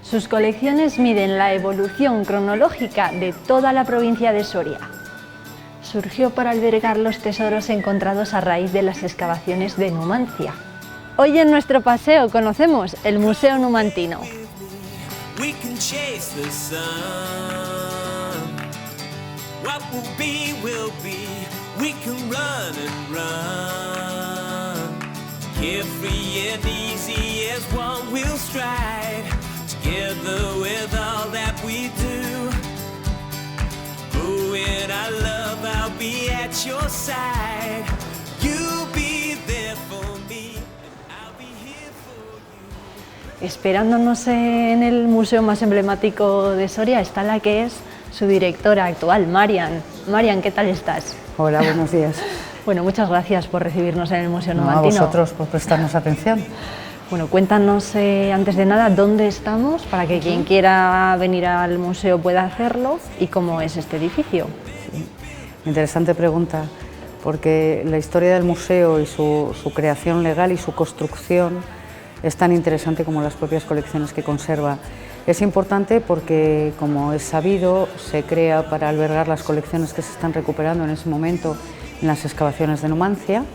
Sus colecciones miden la evolución cronológica de toda la provincia de Soria. Surgió para albergar los tesoros encontrados a raíz de las excavaciones de Numancia. Hoy en nuestro paseo conocemos el Museo Numantino. Esperándonos en el museo más emblemático de Soria está la que es su directora actual, Marian. Marian, ¿qué tal estás? Hola, buenos días. Bueno, muchas gracias por recibirnos en el Museo Numantino. A vosotros por prestarnos atención. Bueno, cuéntanos antes de nada dónde estamos para que quien quiera venir al museo pueda hacerlo y cómo es este edificio. Sí. Interesante pregunta, porque la historia del museo y su creación legal y su construcción es tan interesante como las propias colecciones que conserva. Es importante porque, como es sabido, se crea para albergar las colecciones que se están recuperando en ese momento en las excavaciones de Numancia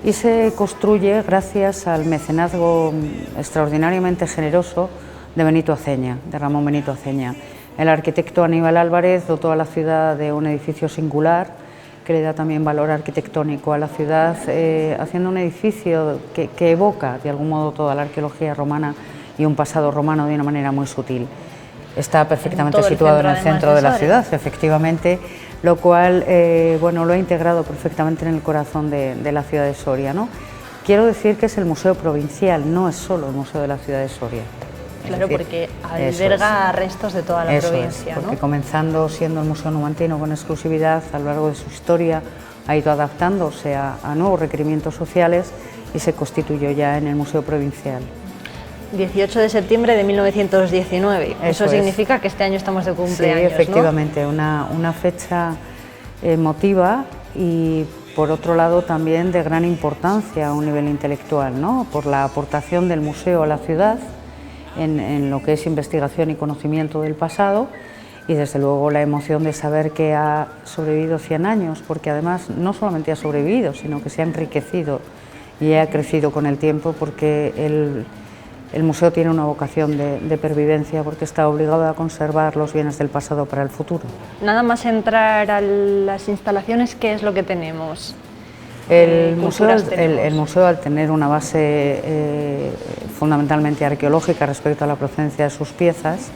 y se construye gracias al mecenazgo extraordinariamente generoso de Benito Aceña, de Ramón Benito Aceña. El arquitecto Aníbal Álvarez dotó a la ciudad de un edificio singular que le da también valor arquitectónico a la ciudad, haciendo un edificio que evoca de algún modo toda la arqueología romana y un pasado romano de una manera muy sutil. Está perfectamente situado en el centro de la ciudad, efectivamente, lo cual bueno, lo ha integrado perfectamente en el corazón de la ciudad de Soria, ¿no? Quiero decir que es el museo provincial, no es solo el museo de la ciudad de Soria. Claro, porque alberga restos de toda la provincia, porque ¿no? Comenzando siendo el Museo Numantino con exclusividad, a lo largo de su historia ha ido adaptándose a nuevos requerimientos sociales y se constituyó ya en el Museo Provincial. 18 de septiembre de 1919, eso significa que este año estamos de cumpleaños, sí, efectivamente, ¿no? una fecha emotiva y por otro lado también de gran importancia a un nivel intelectual, ¿no? Por la aportación del museo a la ciudad en lo que es investigación y conocimiento del pasado y desde luego la emoción de saber que ha sobrevivido 100 años, porque además no solamente ha sobrevivido, sino que se ha enriquecido y ha crecido con el tiempo, porque el museo tiene una vocación de pervivencia, porque está obligado a conservar los bienes del pasado para el futuro. Nada más entrar a las instalaciones, ¿qué es lo que tenemos? El museo, al tener una base fundamentalmente arqueológica respecto a la procedencia de sus piezas,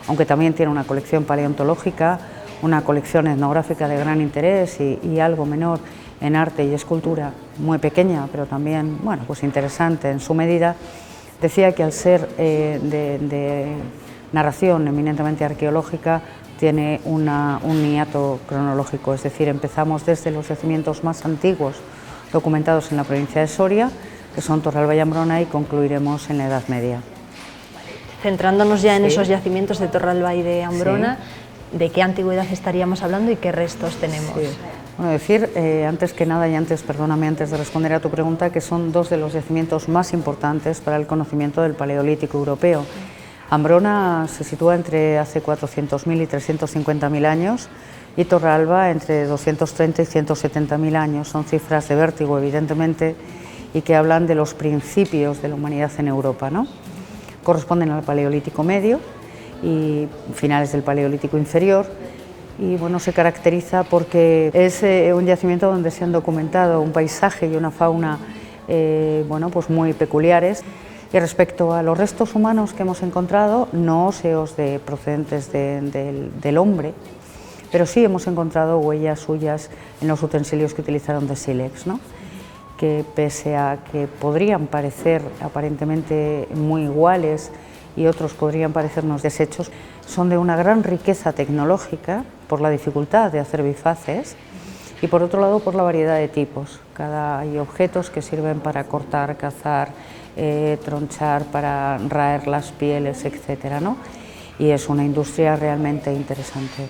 aunque también tiene una colección paleontológica, una colección etnográfica de gran interés y algo menor en arte y escultura, muy pequeña, pero también bueno, pues interesante en su medida, decía que al ser de narración eminentemente arqueológica, tiene un hiato cronológico, es decir, empezamos desde los yacimientos más antiguos documentados en la provincia de Soria, que son Torralba y Ambrona, y concluiremos en la Edad Media. Centrándonos ya en esos yacimientos de Torralba y de Ambrona, ¿de qué antigüedad estaríamos hablando y qué restos tenemos? Sí. Bueno, decir, antes que nada, y perdóname, antes de responder a tu pregunta, que son dos de los yacimientos más importantes para el conocimiento del Paleolítico europeo. Ambrona se sitúa entre hace 400.000 y 350.000 años y Torralba entre 230 y 170.000 años. Son cifras de vértigo, evidentemente, y que hablan de los principios de la humanidad en Europa, ¿no? Corresponden al Paleolítico Medio y finales del Paleolítico Inferior, y bueno, se caracteriza porque es un yacimiento donde se han documentado un paisaje y una fauna bueno, pues muy peculiares. Y respecto a los restos humanos que hemos encontrado, no óseos procedentes del hombre, pero sí hemos encontrado huellas suyas en los utensilios que utilizaron de sílex, ¿no? Que pese a que podrían parecer aparentemente muy iguales y otros podrían parecernos desechos, son de una gran riqueza tecnológica por la dificultad de hacer bifaces y por otro lado por la variedad de tipos. Hay objetos que sirven para cortar, cazar, tronchar, para raer las pieles, etcétera, ¿no? Y es una industria realmente interesante.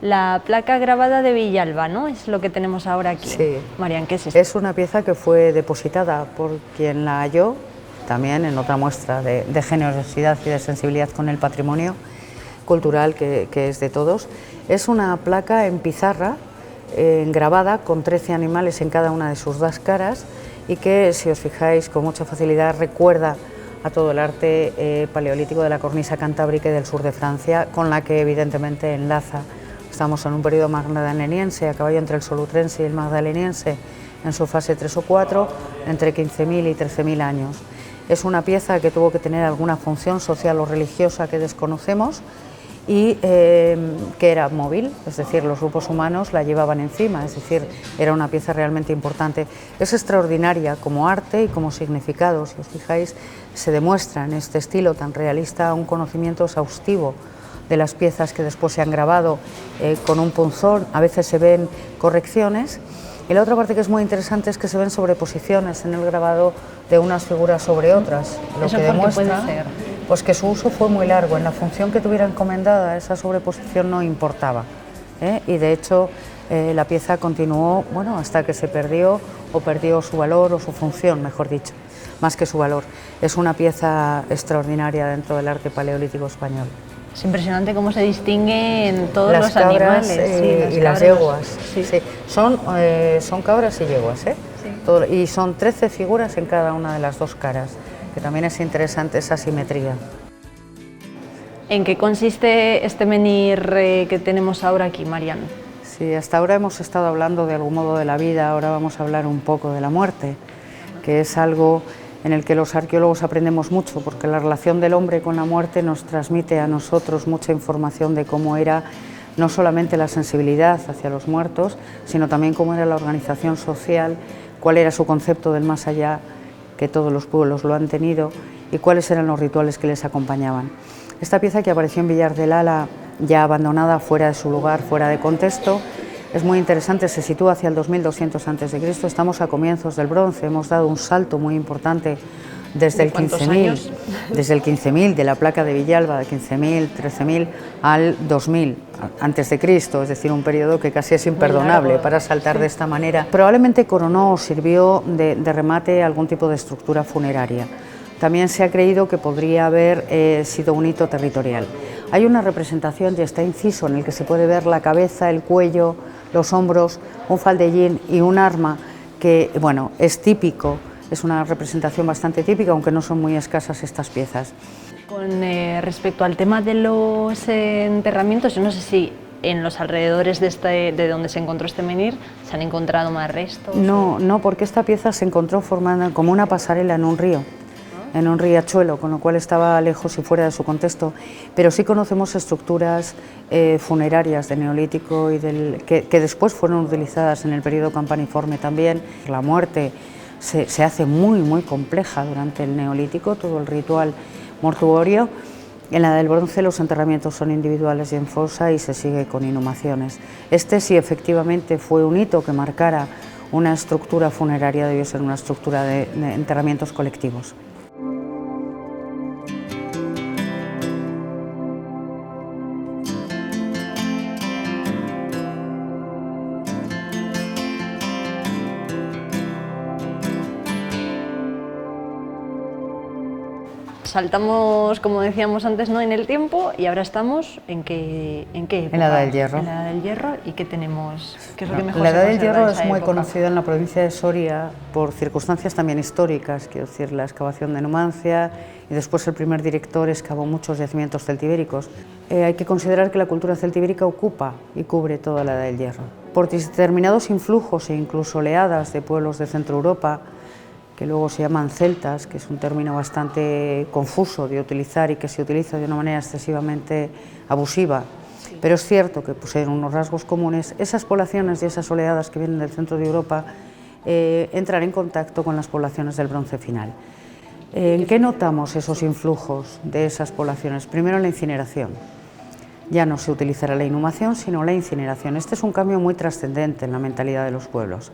La placa grabada de Villalba, ¿no? Es lo que tenemos ahora aquí. Sí. Marian, ¿qué es esto? Es una pieza que fue depositada por quien la halló, también en otra muestra de generosidad y de sensibilidad con el patrimonio cultural que es de todos. Es una placa en pizarra, grabada con 13 animales en cada una de sus dos caras y que, si os fijáis, con mucha facilidad recuerda a todo el arte paleolítico de la cornisa cantábrica y del sur de Francia, con la que evidentemente enlaza. Estamos en un periodo magdaleniense, a caballo entre el solutrense y el magdaleniense, en su fase 3 o 4, entre 15.000 y 13.000 años. Es una pieza que tuvo que tener alguna función social o religiosa que desconocemos y que era móvil, es decir, los grupos humanos la llevaban encima, es decir, era una pieza realmente importante. Es extraordinaria como arte y como significado, si os fijáis, se demuestra en este estilo tan realista un conocimiento exhaustivo de las piezas que después se han grabado con un punzón, a veces se ven correcciones, y la otra parte que es muy interesante es que se ven sobreposiciones en el grabado de unas figuras sobre otras, lo que demuestra pues que su uso fue muy largo, en la función que tuviera encomendada esa sobreposición no importaba, y de hecho la pieza continuó hasta que se perdió o perdió su valor o su función, mejor dicho, más que su valor. Es una pieza extraordinaria dentro del arte paleolítico español. Es impresionante cómo se distinguen todos las los cabras, animales. y las yeguas. Sí. Sí. Son cabras y yeguas, sí. Y son 13 figuras en cada una de las dos caras, que también es interesante esa simetría. ¿En qué consiste este menhir que tenemos ahora aquí, Marian? Sí, hasta ahora hemos estado hablando de algún modo de la vida, ahora vamos a hablar un poco de la muerte, que es algo en el que los arqueólogos aprendemos mucho, porque la relación del hombre con la muerte nos transmite a nosotros mucha información de cómo era no solamente la sensibilidad hacia los muertos, sino también cómo era la organización social, cuál era su concepto del más allá, que todos los pueblos lo han tenido, y cuáles eran los rituales que les acompañaban. Esta pieza, que apareció en Villar del Ala, ya abandonada, fuera de su lugar, fuera de contexto, es muy interesante, se sitúa hacia el 2200 a.C., estamos a comienzos del bronce, hemos dado un salto muy importante desde el 15.000, de la placa de Villalba, de 15.000, 13.000 al 2000 a.C., es decir, un periodo que casi es imperdonable para saltar de esta manera. Probablemente coronó o sirvió de remate a algún tipo de estructura funeraria. También se ha creído que podría haber sido un hito territorial. Hay una representación, y está inciso, en el que se puede ver la cabeza, el cuello, los hombros, un faldellín y un arma que, es típico, es una representación bastante típica, aunque no son muy escasas estas piezas. Con respecto al tema de los enterramientos, yo no sé si en los alrededores de donde se encontró este menhir se han encontrado más restos. No, porque esta pieza se encontró formada como una pasarela en un río, en un riachuelo, con lo cual estaba lejos y fuera de su contexto, pero sí conocemos estructuras funerarias de neolítico y que después fueron utilizadas en el periodo campaniforme también. La muerte se hace muy compleja durante el neolítico, todo el ritual mortuorio. En la del bronce los enterramientos son individuales y en fosa, y se sigue con inhumaciones. Este sí efectivamente fue un hito que marcara una estructura funeraria, debió ser una estructura de enterramientos colectivos. Saltamos, como decíamos antes, en el tiempo, y ahora estamos ¿en qué época? En la Edad del Hierro. En la Edad del Hierro. ¿Y qué tenemos? ¿Qué es lo que mejor la se Edad del conserva Hierro de es esa muy época? conocida en la provincia de Soria por circunstancias también históricas, quiero decir, la excavación de Numancia, y después el primer director excavó muchos yacimientos celtibéricos. Hay que considerar que la cultura celtibérica ocupa y cubre toda la Edad del Hierro. Por determinados influjos e incluso oleadas de pueblos de Centro Europa, que luego se llaman celtas, que es un término bastante confuso de utilizar y que se utiliza de una manera excesivamente abusiva, pero es cierto que poseen unos rasgos comunes. Esas poblaciones y esas oleadas que vienen del centro de Europa entran en contacto con las poblaciones del bronce final. ¿En qué notamos esos influjos de esas poblaciones? Primero, en la incineración. Ya no se utilizará la inhumación, sino la incineración. Este es un cambio muy trascendente en la mentalidad de los pueblos,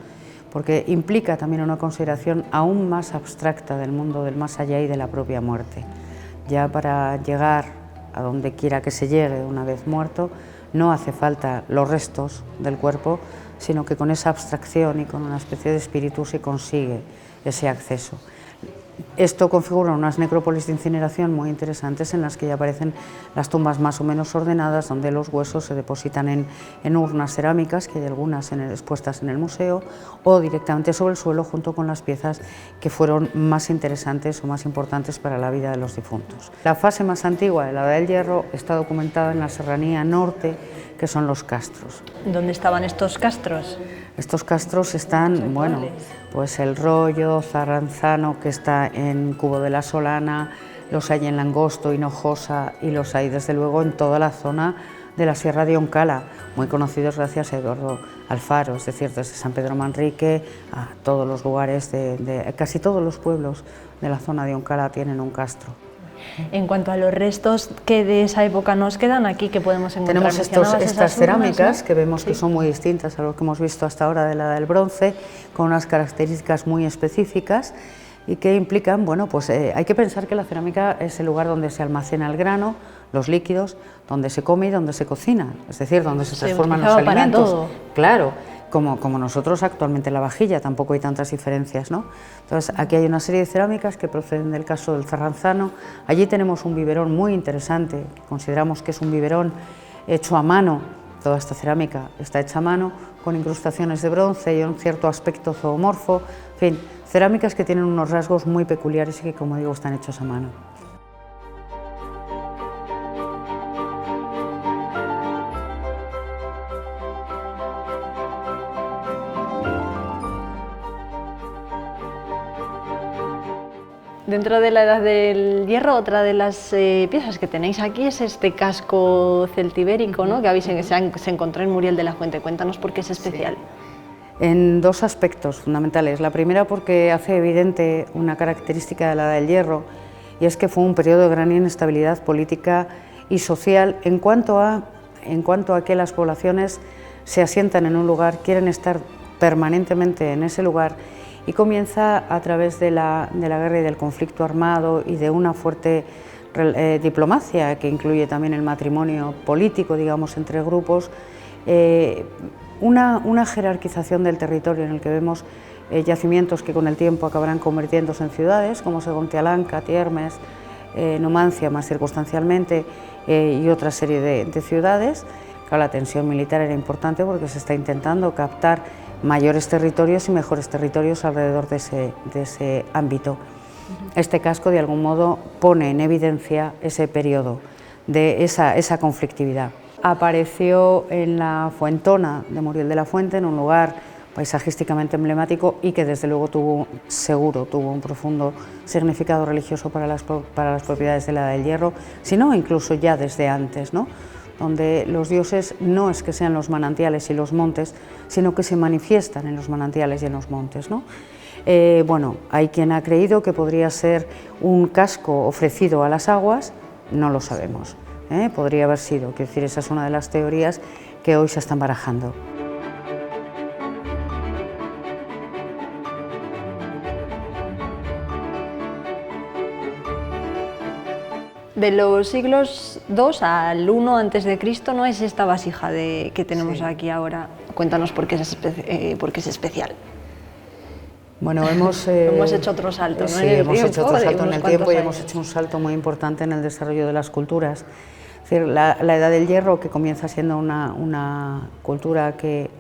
porque implica también una consideración aún más abstracta del mundo del más allá y de la propia muerte. Ya para llegar a donde quiera que se llegue una vez muerto, no hace falta los restos del cuerpo, sino que con esa abstracción y con una especie de espíritu se consigue ese acceso. Esto configura unas necrópolis de incineración muy interesantes en las que ya aparecen las tumbas más o menos ordenadas, donde los huesos se depositan en urnas cerámicas, que hay algunas expuestas en el museo, o directamente sobre el suelo junto con las piezas que fueron más interesantes o más importantes para la vida de los difuntos. La fase más antigua de la Edad del Hierro está documentada en la serranía norte, que son los castros. ¿Dónde estaban estos castros? Estos castros están, bueno, pues el Rollo, Zarranzano, que está en Cubo de la Solana, los hay en Langosto, Hinojosa, y los hay desde luego en toda la zona de la Sierra de Oncala, muy conocidos gracias a Eduardo Alfaro, es decir, desde San Pedro Manrique a todos los lugares, casi todos los pueblos de la zona de Oncala tienen un castro. En cuanto a los restos que de esa época nos quedan aquí, que podemos encontrar. Tenemos estas cerámicas, ¿no?, que vemos que son muy distintas a lo que hemos visto hasta ahora de la Edad del Bronce, con unas características muy específicas y que implican, bueno, pues hay que pensar que la cerámica es el lugar donde se almacena el grano, los líquidos, donde se come y donde se cocina, es decir, donde se transforman los alimentos. Todo. Claro. Como nosotros actualmente la vajilla, tampoco hay tantas diferencias, ¿no? Entonces, aquí hay una serie de cerámicas que proceden del caso del Zarranzano. Allí tenemos un biberón muy interesante, consideramos que es un biberón hecho a mano, toda esta cerámica está hecha a mano, con incrustaciones de bronce y un cierto aspecto zoomorfo, en fin, cerámicas que tienen unos rasgos muy peculiares y que, como digo, están hechos a mano. Dentro de la Edad del Hierro, otra de las piezas que tenéis aquí es este casco celtibérico, ¿no?, que se encontró en Muriel de la Fuente. Cuéntanos por qué es especial. Sí. En dos aspectos fundamentales. La primera, porque hace evidente una característica de la Edad del Hierro, y es que fue un periodo de gran inestabilidad política y social en cuanto a que las poblaciones se asientan en un lugar, quieren estar permanentemente en ese lugar, y comienza a través de la guerra y del conflicto armado y de una fuerte diplomacia que incluye también el matrimonio político, digamos, entre grupos, una jerarquización del territorio en el que vemos yacimientos que con el tiempo acabarán convirtiéndose en ciudades, como Segontialanca, Tiermes, Numancia más circunstancialmente, y otra serie de ciudades. Claro, la tensión militar era importante porque se está intentando captar mayores territorios y mejores territorios alrededor de ese ámbito. Este casco, de algún modo, pone en evidencia ese periodo de esa conflictividad. Apareció en la Fuentona de Muriel de la Fuente, en un lugar paisajísticamente emblemático y que desde luego tuvo un profundo significado religioso para las propiedades de la Edad del Hierro, sino incluso ya desde antes, ¿no?, donde los dioses no es que sean los manantiales y los montes, sino que se manifiestan en los manantiales y en los montes, ¿no? Bueno, hay quien ha creído que podría ser un casco ofrecido a las aguas, no lo sabemos, podría haber sido, quiero decir, esa es una de las teorías que hoy se están barajando. De los siglos II al I a.C. no es esta vasija que tenemos aquí ahora. Cuéntanos por qué es especial. Bueno, hemos hecho otro salto, ¿no? Sí, hemos hecho otro salto en el tiempo y hemos hecho un salto muy importante en el desarrollo de las culturas. Es decir, la Edad del Hierro, que comienza siendo una cultura que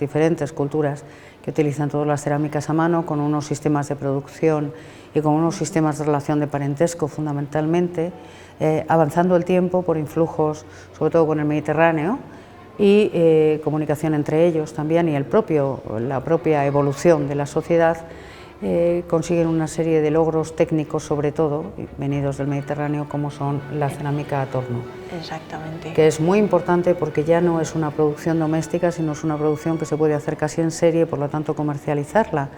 diferentes culturas que utilizan todas las cerámicas a mano, con unos sistemas de producción y con unos sistemas de relación de parentesco fundamentalmente, avanzando el tiempo por influjos, sobre todo con el Mediterráneo, y comunicación entre ellos también, y la propia evolución de la sociedad, consiguen una serie de logros técnicos, sobre todo venidos del Mediterráneo, como son la cerámica a torno. Exactamente. Que es muy importante porque ya no es una producción doméstica, sino es una producción que se puede hacer casi en serie, por lo tanto comercializarla,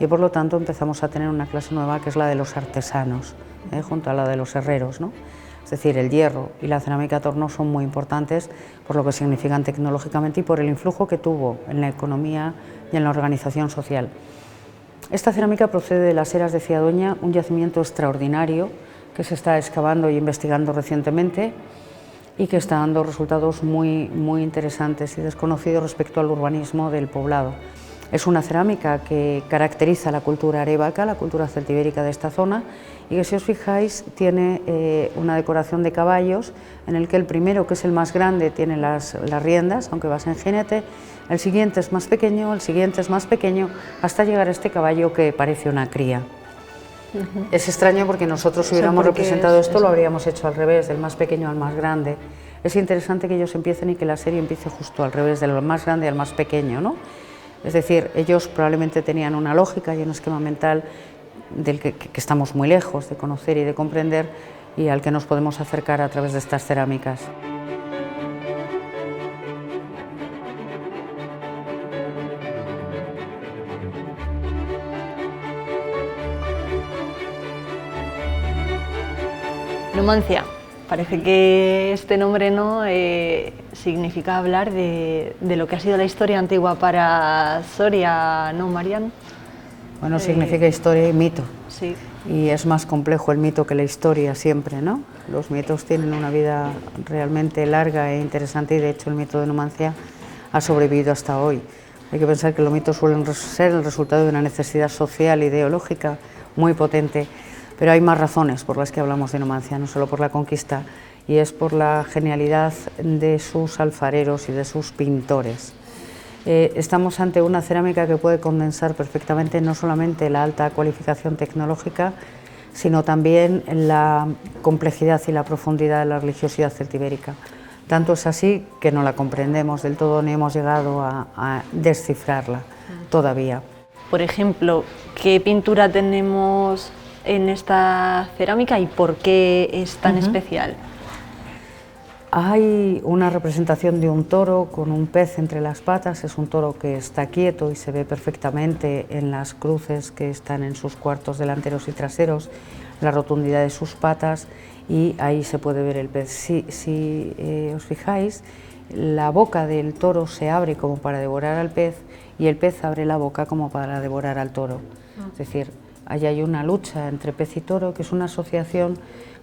y por lo tanto empezamos a tener una clase nueva que es la de los artesanos, junto a la de los herreros, ¿no? Es decir, el hierro y la cerámica a torno son muy importantes por lo que significan tecnológicamente y por el influjo que tuvo en la economía y en la organización social. Esta cerámica procede de las Eras de Ciadoña, un yacimiento extraordinario que se está excavando y investigando recientemente. y que está dando resultados muy interesantes y desconocidos respecto al urbanismo del poblado. Es una cerámica que caracteriza la cultura arévaca, la cultura celtibérica de esta zona, y que, si os fijáis, tiene una decoración de caballos en el que el primero, que es el más grande, tiene las riendas, aunque vas en jinete, el siguiente es más pequeño, el siguiente es más pequeño, hasta llegar a este caballo que parece una cría. Es extraño porque nosotros, si hubiéramos representado esto, lo habríamos hecho al revés, del más pequeño al más grande. Es interesante que ellos empiecen y que la serie empiece justo al revés, del más grande al más pequeño, ¿no? Es decir, ellos probablemente tenían una lógica y un esquema mental del que estamos muy lejos de conocer y de comprender, y al que nos podemos acercar a través de estas cerámicas. Numancia. Parece que este nombre, ¿no?, significa hablar de lo que ha sido la historia antigua para Soria, ¿no, Marian? Bueno, significa historia y mito. Sí. Y es más complejo el mito que la historia siempre, ¿no? Los mitos tienen una vida realmente larga e interesante, y de hecho el mito de Numancia ha sobrevivido hasta hoy. Hay que pensar que los mitos suelen ser el resultado de una necesidad social, ideológica muy potente, pero hay más razones por las que hablamos de Numancia, no solo por la conquista, y es por la genialidad de sus alfareros y de sus pintores. Estamos ante una cerámica que puede condensar perfectamente no solamente la alta cualificación tecnológica, sino también la complejidad y la profundidad de la religiosidad celtibérica. Tanto es así que no la comprendemos del todo, ni hemos llegado a descifrarla todavía. Por ejemplo, ¿qué pintura tenemos en esta cerámica y por qué es tan especial? Hay una representación de un toro con un pez entre las patas. Es un toro que está quieto y se ve perfectamente en las cruces que están en sus cuartos delanteros y traseros, la rotundidad de sus patas, y ahí se puede ver el pez. Si os fijáis, la boca del toro se abre como para devorar al pez, y el pez abre la boca como para devorar al toro. Es decir, ahí hay una lucha entre pez y toro, que es una asociación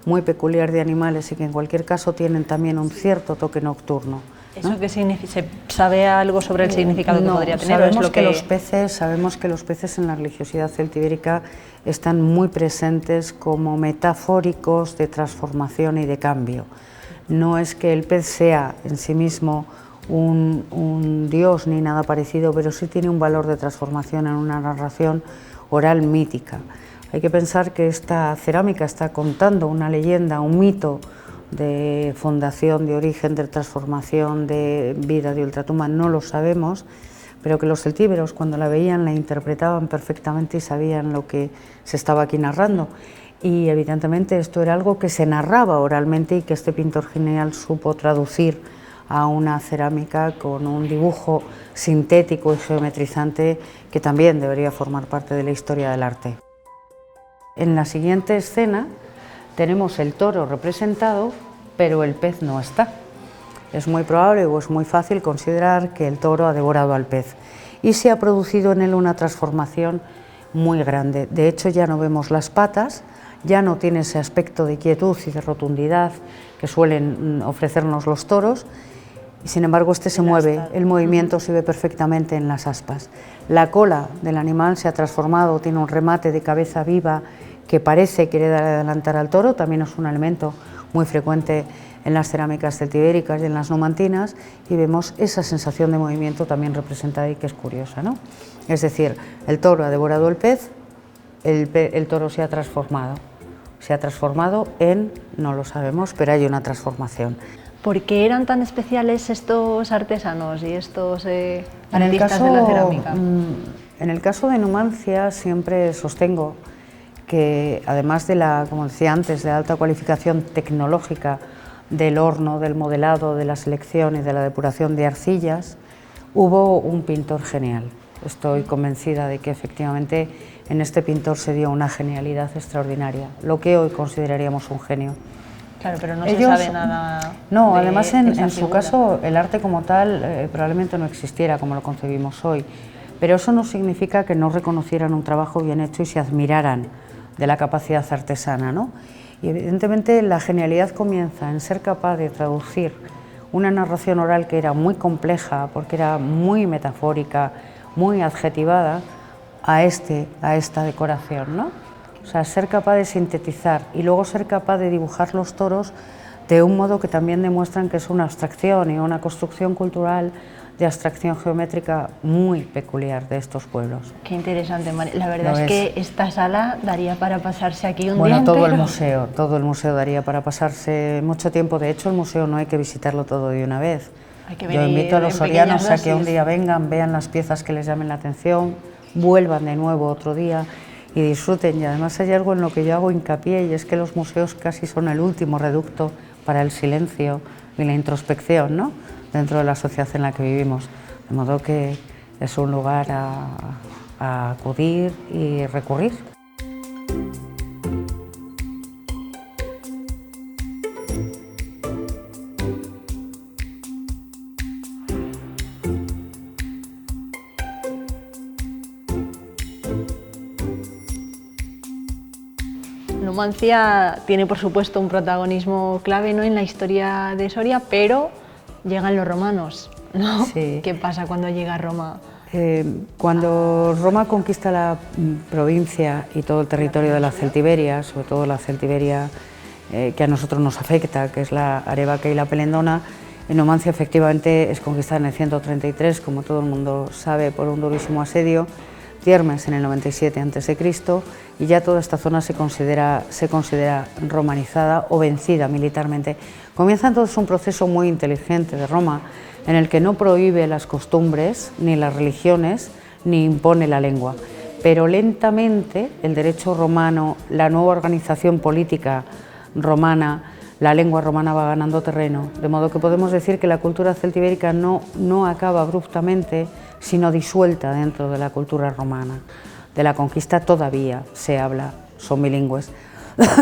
muy peculiar de animales y que en cualquier caso tienen también un cierto toque nocturno, ¿no? ¿Eso qué significa? ¿Se sabe algo sobre el significado que podría tener? Sabemos que los peces en la religiosidad celtibérica están muy presentes como metafóricos de transformación y de cambio. No es que el pez sea en sí mismo un dios ni nada parecido, pero sí tiene un valor de transformación en una narración oral mítica. Hay que pensar que esta cerámica está contando una leyenda, un mito de fundación, de origen, de transformación, de vida, de ultratumba, no lo sabemos, pero que los celtíberos, cuando la veían, la interpretaban perfectamente y sabían lo que se estaba aquí narrando. Y evidentemente esto era algo que se narraba oralmente y que este pintor genial supo traducir a una cerámica con un dibujo sintético y geometrizante que también debería formar parte de la historia del arte. En la siguiente escena tenemos el toro representado, pero el pez no está. Es muy probable o es muy fácil considerar que el toro ha devorado al pez y se ha producido en él una transformación muy grande. De hecho, ya no vemos las patas, ya no tiene ese aspecto de quietud y de rotundidad que suelen ofrecernos los toros, y sin embargo este se mueve, el movimiento se ve perfectamente en las aspas. La cola del animal se ha transformado, tiene un remate de cabeza viva que parece querer adelantar al toro, también es un elemento muy frecuente en las cerámicas celtibéricas y en las numantinas, y vemos esa sensación de movimiento también representada y que es curiosa, ¿no? Es decir, el toro ha devorado el pez, el toro se ha transformado en, no lo sabemos, pero hay una transformación. ¿Por qué eran tan especiales estos artesanos y estos artistas de la cerámica? En el caso de Numancia siempre sostengo que, además de la, como decía antes, de la alta cualificación tecnológica del horno, del modelado, de la selección y de la depuración de arcillas, hubo un pintor genial. Estoy convencida de que efectivamente en este pintor se dio una genialidad extraordinaria, lo que hoy consideraríamos un genio. Claro, pero no se sabe nada. No, además en su caso el arte como tal probablemente no existiera como lo concebimos hoy, pero eso no significa que no reconocieran un trabajo bien hecho y se admiraran de la capacidad artesana, ¿no? Y evidentemente la genialidad comienza en ser capaz de traducir una narración oral que era muy compleja, porque era muy metafórica, muy adjetivada, a esta decoración, ¿no? O sea, ser capaz de sintetizar y luego ser capaz de dibujar los toros de un modo que también demuestran que es una abstracción y una construcción cultural de abstracción geométrica muy peculiar de estos pueblos. Qué interesante, María. La verdad es que esta sala daría para pasarse aquí un día Bueno, entero. todo el museo daría para pasarse mucho tiempo. De hecho, el museo no hay que visitarlo todo de una vez. Yo invito a los sorianos a que un día vengan, vean las piezas que les llamen la atención, vuelvan de nuevo otro día y disfruten. Y además hay algo en lo que yo hago hincapié, y es que los museos casi son el último reducto para el silencio y la introspección, ¿no?, dentro de la sociedad en la que vivimos. De modo que es un lugar a acudir y recurrir. Numancia tiene, por supuesto, un protagonismo clave, ¿no?, en la historia de Soria, pero llegan los romanos, ¿no? Sí. ¿Qué pasa cuando llega Roma? Cuando Roma conquista la provincia y todo el territorio de la Celtiberia, sobre todo la Celtiberia que a nosotros nos afecta, que es la Arevaca y la Pelendona, Numancia efectivamente es conquistada en el 133, como todo el mundo sabe, por un durísimo asedio, Tiermes en el 97 a.C., y ya toda esta zona se considera romanizada o vencida militarmente. Comienza entonces un proceso muy inteligente de Roma, en el que no prohíbe las costumbres ni las religiones, ni impone la lengua, pero lentamente el derecho romano, la nueva organización política romana, la lengua romana va ganando terreno, de modo que podemos decir que la cultura celtibérica no acaba abruptamente, sino disuelta dentro de la cultura romana. De la conquista todavía se habla, son bilingües.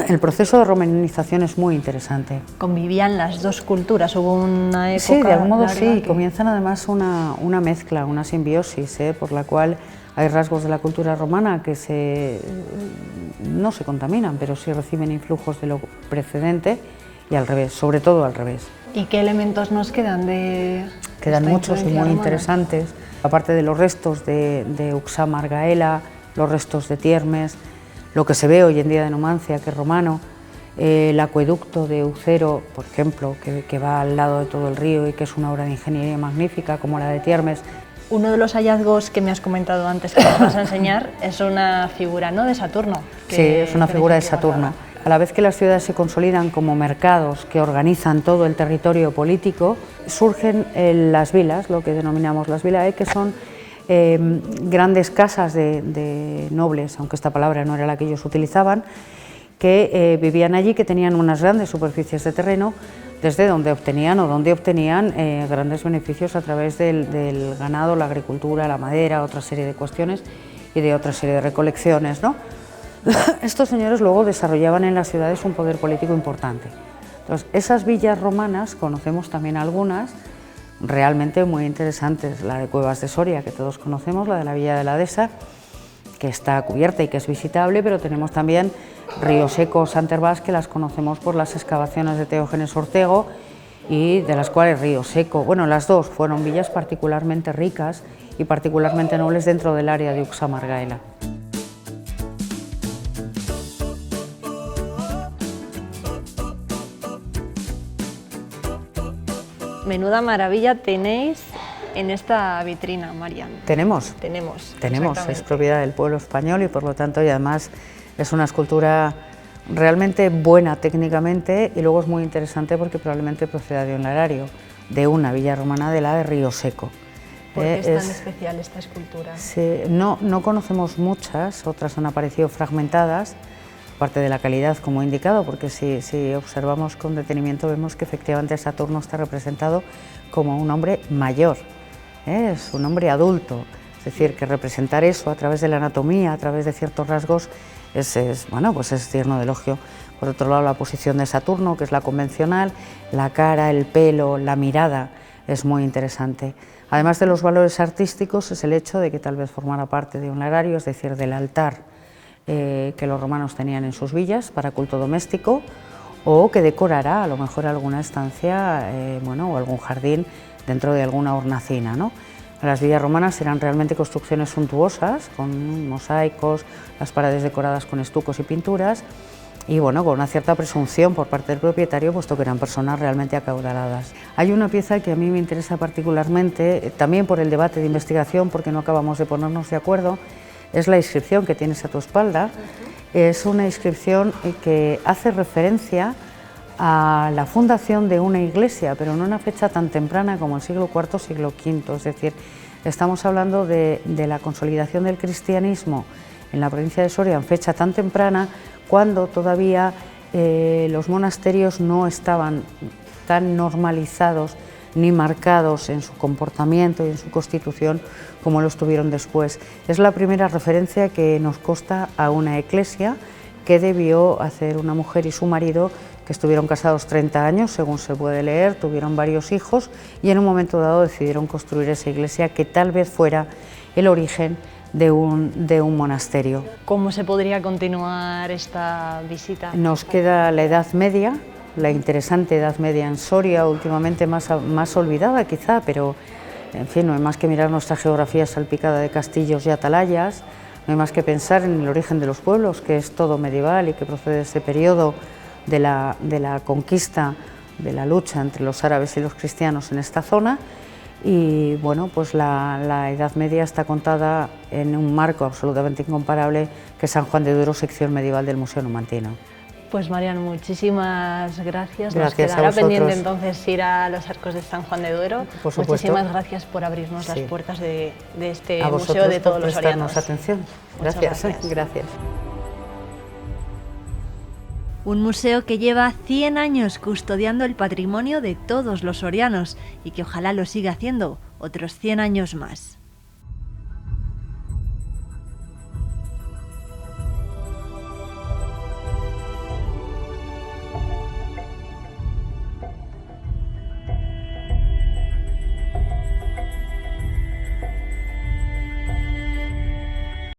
El proceso de romanización es muy interesante. Convivían las dos culturas, hubo una época... Sí, de algún modo sí, que... comienzan además una mezcla, una simbiosis, por la cual hay rasgos de la cultura romana que no se contaminan, pero sí reciben influjos de lo precedente y al revés, sobre todo al revés. ¿Y qué elementos nos quedan de...? Quedan muchos y muy romana? Interesantes, aparte de los restos de Uxamar Gaela, los restos de Tiermes, lo que se ve hoy en día de Numancia, que es romano, el acueducto de Ucero, por ejemplo, que va al lado de todo el río y que es una obra de ingeniería magnífica, como la de Tiermes. Uno de los hallazgos que me has comentado antes, que nos vas a enseñar, es una figura, ¿no?, de Saturno. Sí, es una figura de Saturno. A la vez que las ciudades se consolidan como mercados que organizan todo el territorio político, surgen las vilas, lo que denominamos las vilae, que son grandes casas de nobles, aunque esta palabra no era la que ellos utilizaban, que vivían allí, que tenían unas grandes superficies de terreno, desde donde obtenían grandes beneficios a través del ganado, la agricultura, la madera, otra serie de cuestiones y de otra serie de recolecciones, ¿no? Estos señores luego desarrollaban en las ciudades un poder político importante. Entonces, esas villas romanas, conocemos también algunas, realmente muy interesantes, la de Cuevas de Soria, que todos conocemos, la de la Villa de la Dehesa, que está cubierta y que es visitable, pero tenemos también Río Seco, Santervás, que las conocemos por las excavaciones de Teógenes Ortego, y de las cuales Río Seco, bueno, las dos fueron villas particularmente ricas y particularmente nobles dentro del área de Uxamar Gaela. Menuda maravilla tenéis en esta vitrina, Marian. Tenemos, es propiedad del pueblo español y por lo tanto, y además es una escultura realmente buena técnicamente, y luego es muy interesante porque probablemente proceda de un larario, de una villa romana, de la de Río Seco. ¿Por qué es tan especial esta escultura? Sí, no conocemos muchas, otras han aparecido fragmentadas, aparte de la calidad, como he indicado, porque si observamos con detenimiento vemos que efectivamente Saturno está representado como un hombre mayor, es un hombre adulto, es decir, que representar eso a través de la anatomía, a través de ciertos rasgos, bueno, pues es digno de elogio. Por otro lado, la posición de Saturno, que es la convencional, la cara, el pelo, la mirada, es muy interesante. Además de los valores artísticos, es el hecho de que tal vez formara parte de un larario, es decir, del altar que los romanos tenían en sus villas para culto doméstico, o que decorara a lo mejor alguna estancia o algún jardín dentro de alguna hornacina, ¿no? Las villas romanas eran realmente construcciones suntuosas, con mosaicos, las paredes decoradas con estucos y pinturas, y con una cierta presunción por parte del propietario, puesto que eran personas realmente acaudaladas. Hay una pieza que a mí me interesa particularmente, también por el debate de investigación, porque no acabamos de ponernos de acuerdo, es la inscripción que tienes a tu espalda. Es una inscripción que hace referencia a la fundación de una iglesia, pero en una fecha tan temprana como el siglo IV, siglo V, es decir, estamos hablando de la consolidación del cristianismo en la provincia de Soria en fecha tan temprana, cuando todavía los monasterios no estaban tan normalizados ni marcados en su comportamiento y en su constitución como lo estuvieron después. Es la primera referencia que nos consta a una iglesia que debió hacer una mujer y su marido, que estuvieron casados 30 años, según se puede leer, tuvieron varios hijos y en un momento dado decidieron construir esa iglesia que tal vez fuera el origen de un monasterio. ¿Cómo se podría continuar esta visita? Nos queda la Edad Media, la interesante Edad Media en Soria, últimamente más olvidada quizá, pero en fin, no hay más que mirar nuestra geografía salpicada de castillos y atalayas, no hay más que pensar en el origen de los pueblos, que es todo medieval y que procede de ese periodo de la conquista, de la lucha entre los árabes y los cristianos en esta zona. Y pues la Edad Media está contada en un marco absolutamente incomparable, que es San Juan de Duero, sección medieval del Museo Numantino. Pues Marian, muchísimas gracias. Nos quedará pendiente entonces ir a los arcos de San Juan de Duero. Por supuesto. Muchísimas gracias por abrirnos las puertas de este a museo de todos los sorianos. Atención. Gracias. Gracias. Un museo que lleva 100 años custodiando el patrimonio de todos los sorianos y que ojalá lo siga haciendo otros 100 años más.